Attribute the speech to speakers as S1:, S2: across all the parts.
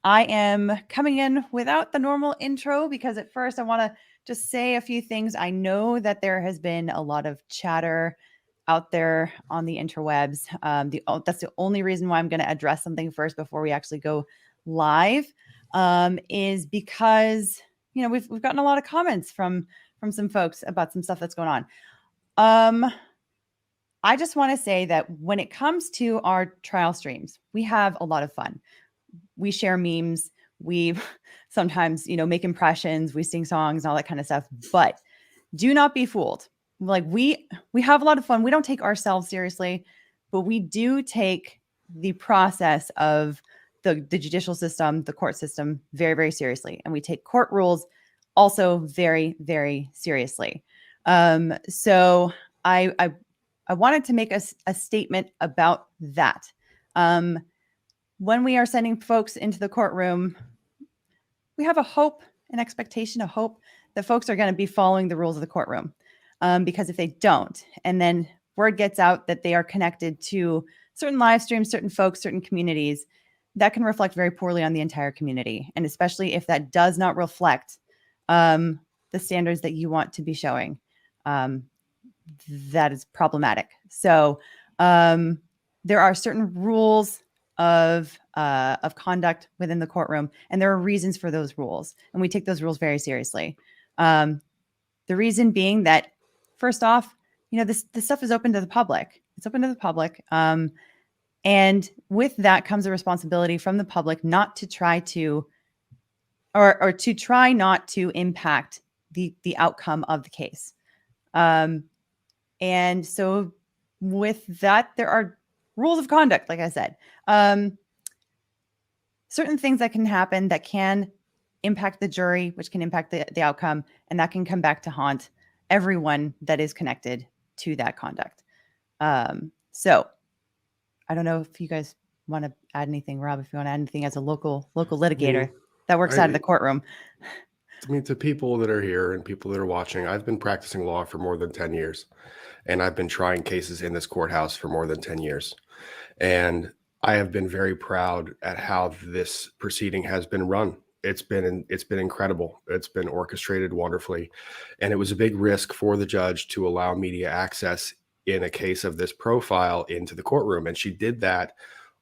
S1: I am coming in without the normal intro because at first I want to just say a few things. I know that there has been a lot of chatter out there on the interwebs. That's the only reason why I'm going to address something first before we actually go live, is because we've gotten a lot of comments from some folks about some stuff that's going on. I just want to say that when it comes to our trial streams, we have a lot of fun. We share memes. We sometimes, make impressions. We sing songs and all that kind of stuff. But do not be fooled. Like we have a lot of fun. We don't take ourselves seriously, but we do take the process of the judicial system, the court system, very, very seriously. And we take court rules also very, very seriously. So I wanted to make a statement about that. When we are sending folks into the courtroom, we have a hope, an expectation, a hope that folks are going to be following the rules of the courtroom. Because if they don't, and then word gets out that they are connected to certain live streams, certain folks, certain communities, that can reflect very poorly on the entire community. And especially if that does not reflect the standards that you want to be showing, that is problematic. So there are certain rules of conduct within the courtroom, and there are reasons for those rules, and we take those rules very seriously. The reason being that, first off, this stuff is open to the public. It's open to the public, and with that comes a responsibility from the public not to try to, or to try not to impact the outcome of the case. And so with that, there are rules of conduct, like I said. Certain things that can happen that can impact the jury, which can impact the outcome, and that can come back to haunt everyone that is connected to that conduct. So I don't know if you guys want to add anything, Rob, if you want to add anything as a local litigator that works out of the courtroom.
S2: I mean, to people that are here and people that are watching, I've been practicing law for more than 10 years, and I've been trying cases in this courthouse for more than 10 years. And I have been very proud at how this proceeding has been run. It's been incredible. It's been orchestrated wonderfully. And it was a big risk for the judge to allow media access in a case of this profile into the courtroom. And she did that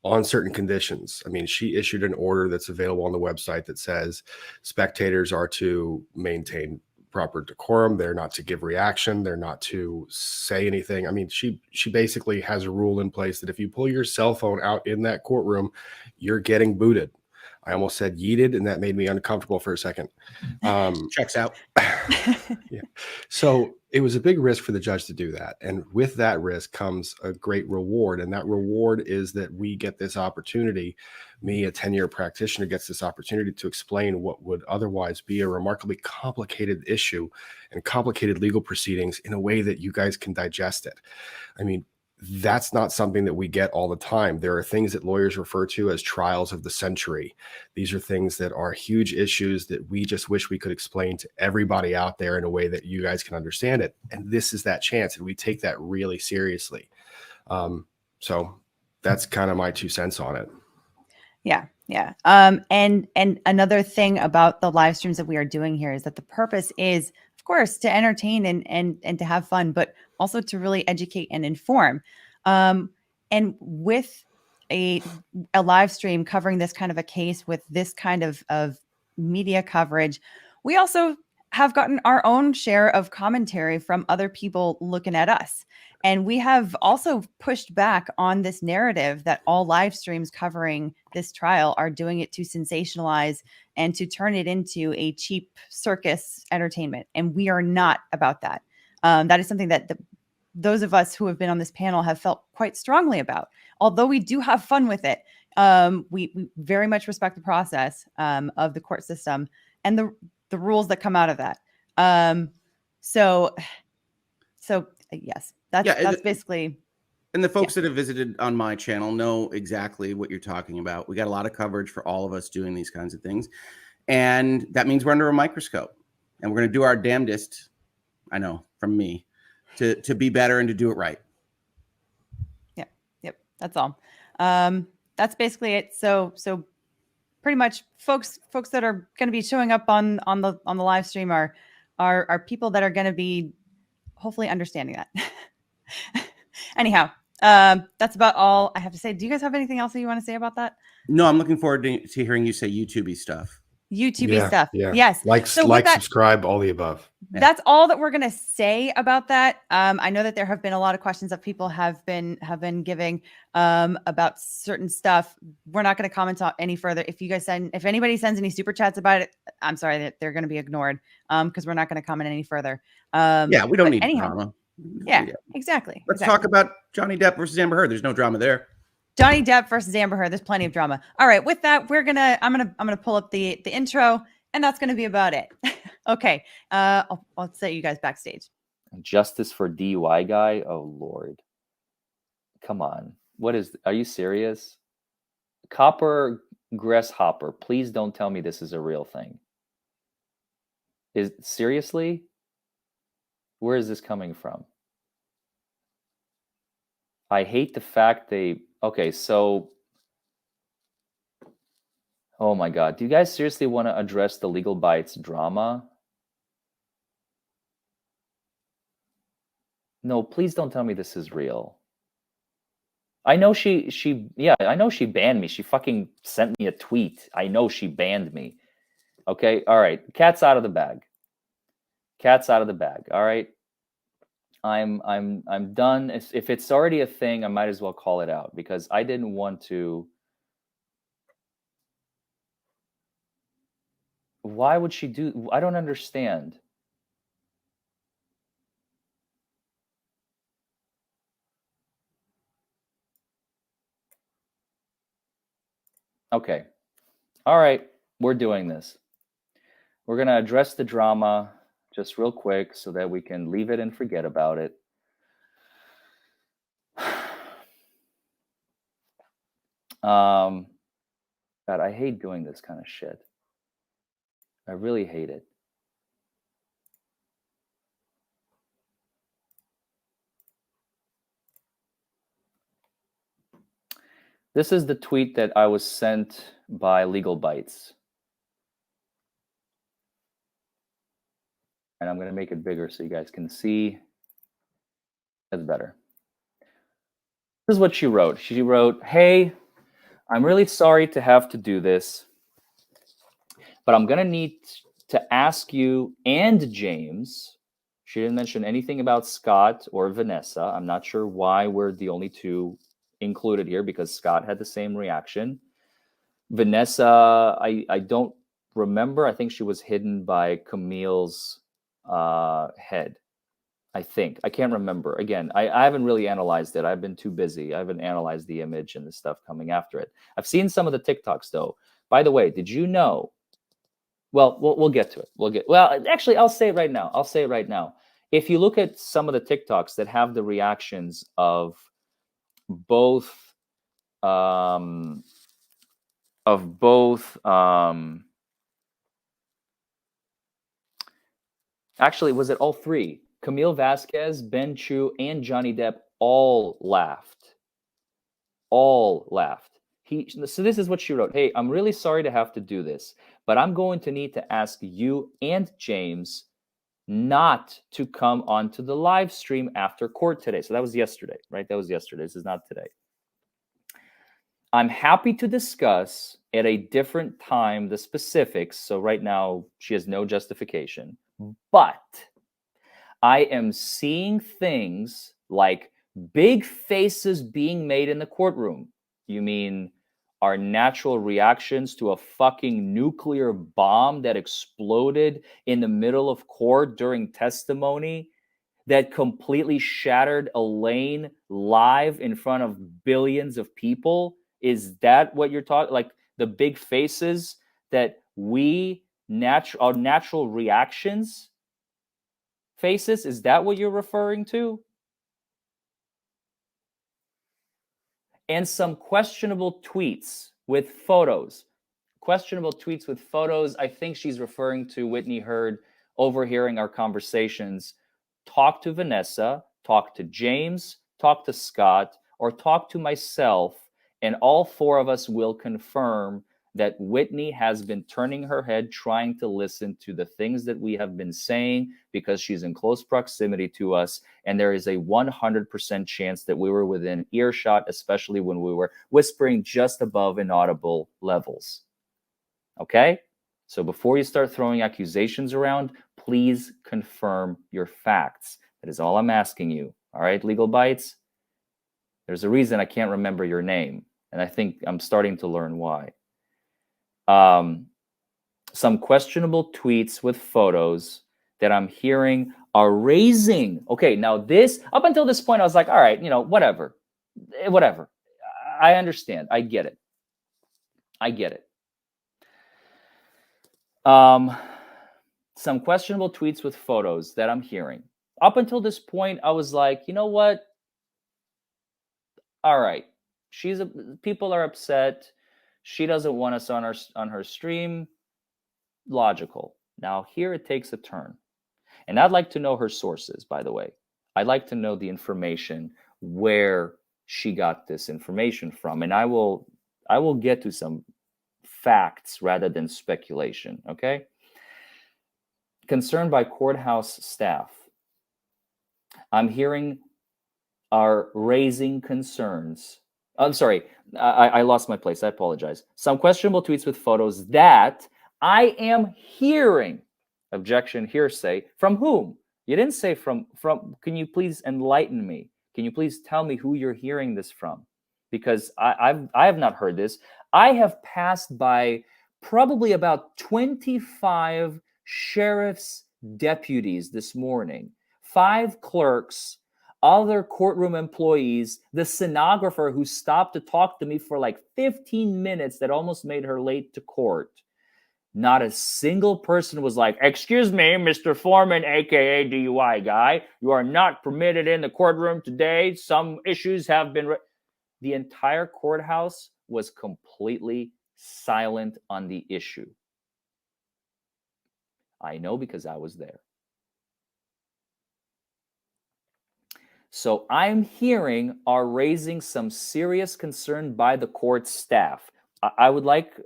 S2: on certain conditions. I mean, she issued an order that's available on the website that says spectators are to maintain proper decorum. They're not to give reaction. They're not to say anything. I mean, she basically has a rule in place that if you pull your cell phone out in that courtroom, you're getting booted. I almost said yeeted, and that made me uncomfortable for a second.
S3: Checks out.
S2: Yeah. So it was a big risk for the judge to do that. And with that risk comes a great reward. And that reward is that we get this opportunity. Me, a 10-year practitioner, gets this opportunity to explain what would otherwise be a remarkably complicated issue and complicated legal proceedings in a way that you guys can digest it. I mean, that's not something that we get all the time. There are things that lawyers refer to as trials of the century. These are things that are huge issues that we just wish we could explain to everybody out there in a way that you guys can understand it. And this is that chance, and we take that really seriously. So that's kind of my 2 cents on it.
S1: Yeah. And another thing about the live streams that we are doing here is that the purpose is, of course, to entertain and to have fun, but also to really educate and inform. And with a live stream covering this kind of a case with this kind of media coverage, we also have gotten our own share of commentary from other people looking at us. And we have also pushed back on this narrative that all live streams covering this trial are doing it to sensationalize and to turn it into a cheap circus entertainment. And we are not about that. That is something that those of us who have been on this panel have felt quite strongly about. Although we do have fun with it, we very much respect the process of the court system and the rules that come out of that. So yes, that's basically.
S3: And the folks that have visited on my channel know exactly what you're talking about. We got a lot of coverage for all of us doing these kinds of things. And that means we're under a microscope, and we're going to do our damnedest, I know from me, to be better and to do it right.
S1: Yep. That's all. That's basically it. So pretty much folks that are going to be showing up on the live stream are people that are going to be hopefully understanding that. Anyhow, that's about all I have to say. Do you guys have anything else that you want to say about that?
S3: No, I'm looking forward to hearing you say YouTube-y stuff.
S1: YouTube stuff.
S2: Yeah.
S1: Yes.
S2: Like, subscribe, all the above.
S1: That's all that we're going to say about that. I know that there have been a lot of questions that people have been giving about certain stuff. We're not going to comment on any further. If anybody sends any super chats about it, I'm sorry that they're going to be ignored because we're not going to comment any further.
S3: Yeah, we don't need drama.
S1: Yeah, exactly.
S3: Let's talk about Johnny Depp versus Amber Heard. There's no drama there.
S1: Johnny Depp versus Amber Heard. There's plenty of drama. All right, with that, I'm gonna pull up the intro, and that's gonna be about it. Okay, I'll set you guys backstage.
S4: Justice for DUI guy. Oh Lord, come on. Are you serious? Copper Grasshopper. Please don't tell me this is a real thing. Seriously? Where is this coming from? I hate the fact okay, so, oh my God. Do you guys seriously want to address the Legal Bytes drama? No, please don't tell me this is real. I know I know she banned me. She fucking sent me a tweet. I know she banned me. Okay, all right. Cat's out of the bag. Cat's out of the bag. All right. I'm done. If it's already a thing, I might as well call it out because I didn't want to. Why would she do? I don't understand. Okay. All right. We're doing this. We're going to address the drama just real quick so that we can leave it and forget about it. God, I hate doing this kind of shit. I really hate it. This is the tweet that I was sent by Legal Bytes. And I'm going to make it bigger so you guys can see. That's better. This is what she wrote. She wrote, "Hey, I'm really sorry to have to do this, but I'm going to need to ask you and James." She didn't mention anything about Scott or Vanessa. I'm not sure why we're the only two included here because Scott had the same reaction. Vanessa, I don't remember. I think she was hidden by Camille's head. I think. I can't remember. Again, I haven't really analyzed it. I've been too busy. I haven't analyzed the image and the stuff coming after it. I've seen some of the TikToks, though. By the way, did you know? Well, we'll get to it. Well, actually, I'll say it right now. If you look at some of the TikToks that have the reactions of both actually, was it all three? Camille Vasquez, Ben Chu, and Johnny Depp all laughed. So this is what she wrote. "Hey, I'm really sorry to have to do this, but I'm going to need to ask you and James not to come onto the live stream after court today." So that was yesterday, right? That was yesterday. This is not today. "I'm happy to discuss at a different time the specifics." So right now she has no justification, but I am seeing things like big faces being made in the courtroom. You mean our natural reactions to a fucking nuclear bomb that exploded in the middle of court during testimony that completely shattered a lane live in front of billions of people? Is that what you're talking? Like the big faces that our natural reactions faces? Is that what you're referring to? And some questionable tweets with photos. I think she's referring to Whitney Heard overhearing our conversations. Talk to Vanessa, talk to James, talk to Scott, or talk to myself, and all four of us will confirm that Whitney has been turning her head, trying to listen to the things that we have been saying because she's in close proximity to us. And there is a 100% chance that we were within earshot, especially when we were whispering just above inaudible levels. Okay? So before you start throwing accusations around, please confirm your facts. That is all I'm asking you. All right, Legal Bytes? There's a reason I can't remember your name, and I think I'm starting to learn why. Some questionable tweets with photos that I'm hearing are raising. Okay, now this, up until this point, I was like, all right, whatever. Whatever. I understand. I get it. I get it. Some questionable tweets with photos that I'm hearing. Up until this point, I was like, you know what? All right. People are upset. She doesn't want us on her stream. Logical. Now here it takes a turn. And I'd like to know her sources, by the way. I'd like to know the information where she got this information from. And I will get to some facts rather than speculation, okay? Concerned by courthouse staff. I'm hearing are raising concerns. I'm sorry, I lost my place. I apologize. Some questionable tweets with photos that I am hearing. Objection, hearsay. From whom? You didn't say from. Can you please enlighten me? Can you please tell me who you're hearing this from? Because I have not heard this. I have passed by probably about 25 sheriff's deputies this morning, 5 clerks, other courtroom employees, the stenographer who stopped to talk to me for like 15 minutes that almost made her late to court. Not a single person was like, excuse me, Mr. Foreman, aka DUI guy, you are not permitted in the courtroom today. Some issues have been... The entire courthouse was completely silent on the issue. I know because I was there. So I'm hearing are raising some serious concern by the court staff. I would like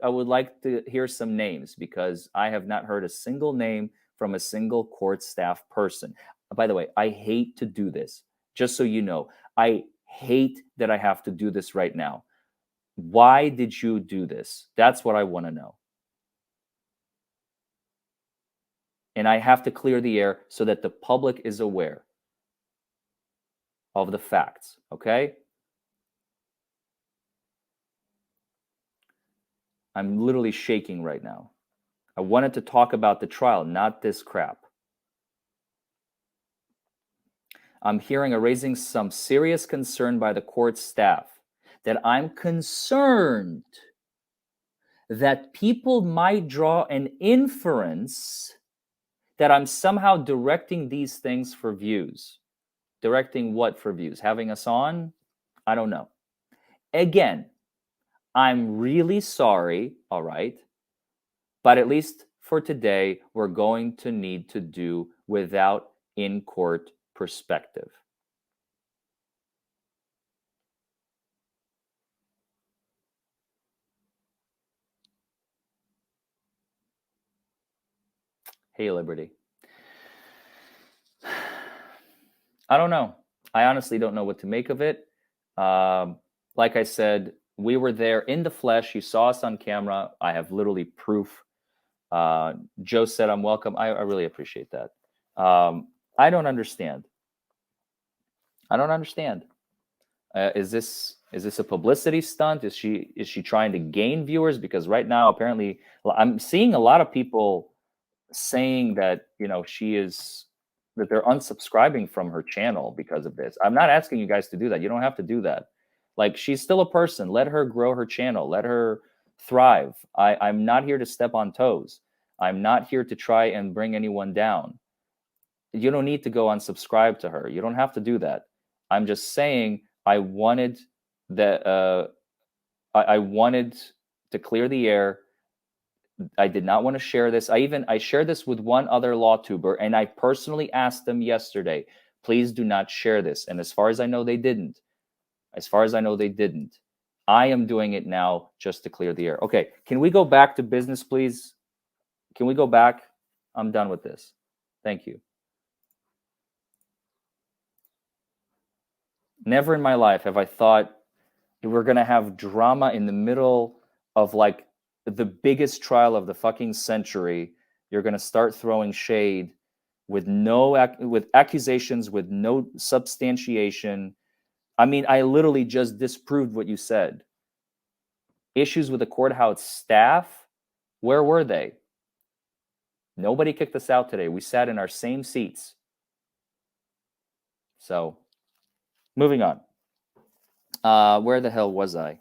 S4: to hear some names because I have not heard a single name from a single court staff person. By the way, I hate to do this. Just so you know, I hate that I have to do this right now. Why did you do this? That's what I want to know. And I have to clear the air so that the public is aware of the facts, okay? I'm literally shaking right now. I wanted to talk about the trial, not this crap. I'm hearing raising some serious concern by the court staff that I'm concerned that people might draw an inference that I'm somehow directing these things for views. Directing what for views? Having us on? I don't know. Again, I'm really sorry, all right? But at least for today, we're going to need to do without in-court perspective. Hey, Liberty. I don't know. I honestly don't know what to make of it. Like I said, we were there in the flesh. You saw us on camera. I have literally proof. Joe said I'm welcome. I really appreciate that. I don't understand. I don't understand. Is this a publicity stunt? Is she trying to gain viewers? Because right now, apparently, I'm seeing a lot of people saying that that they're unsubscribing from her channel because of this. I'm not asking you guys to do that. You don't have to do that. Like, she's still a person. Let her grow her channel. Let her thrive. I'm not here to step on toes. I'm not here to try and bring anyone down. You don't need to go unsubscribe to her. You don't have to do that. I'm just saying I wanted that. I wanted to clear the air. I did not want to share this. I shared this with one other law tuber, and I personally asked them yesterday, please do not share this. And as far as I know, they didn't. As far as I know, they didn't. I am doing it now just to clear the air. Okay, can we go back to business, please? Can we go back? I'm done with this. Thank you. Never in my life have I thought we're going to have drama in the middle of like the biggest trial of the fucking century. You're going to start throwing shade with with accusations with no substantiation. I mean, I literally just disproved what you said. Issues with the courthouse staff, where were they? Nobody kicked us out today. We sat in our same seats. So, moving on. Where the hell was I?